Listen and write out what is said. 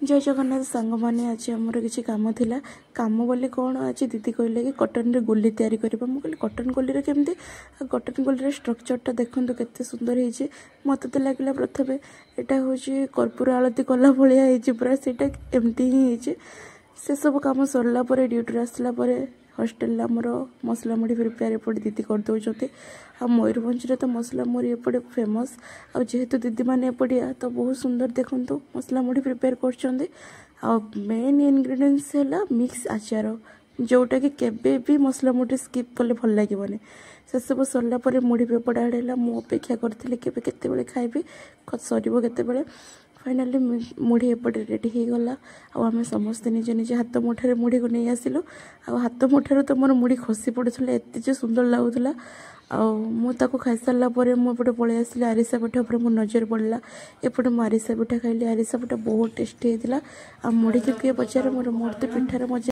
जय जगन्नाथ सांग मैंने आज आमर किसी कम थिला कम बोली कौन आज दीदी कहले कि कटन रे गोली तैयारी करबा मु कहले कटन गोली रे केमती कटन गोली रे स्ट्रक्चरटा देखंतु केते सुंदर हिचे मते तो लागला प्रथमे एटा होची कर्पूर आलती कला भलिया हिचे पूरा सेटा एमती ही हिचे से सब काम सरला परे ड्यूटी आसला परे हॉस्टेल आमर मसला मुढ़ी प्रिपेयर एपटे दीदी कर दौरान आ मयूरभंज तो मसला मुढ़ी एपटे फेमस आ जेहेतु दीदी मैंने एपटिया तो बहुत सुंदर देखु मसला मुढ़ी प्रिपेयर कर मेन इनग्रेडिएंट्स है मिक्स आचार जोटा कि केबे भी मसला मुढ़ी स्किप कले भल लगे से सब सरला मुढ़ी पेपड़ आड़े मु अपेक्षा करी केते खाइबी सर केते फाइनाली मुढ़ी एपटे रेडी हो गला आम समस्ते निज निज हाथ मुठार मुढ़ी को नहीं आसिलु हाथ मुठार तो मोर मुढ़ी खसी पड़ूला एत जो सुंदर लगुला मुझे खाई सारा मुझे पलि आसली आरिसा पिठा पर मो नजर पड़ा एपटे मुझे आरिसा पिठा खाइली आरिसा पिठा बहुत टेस्टी होता मुढ़ी के किए पचारे मोर तो पिठार मजा।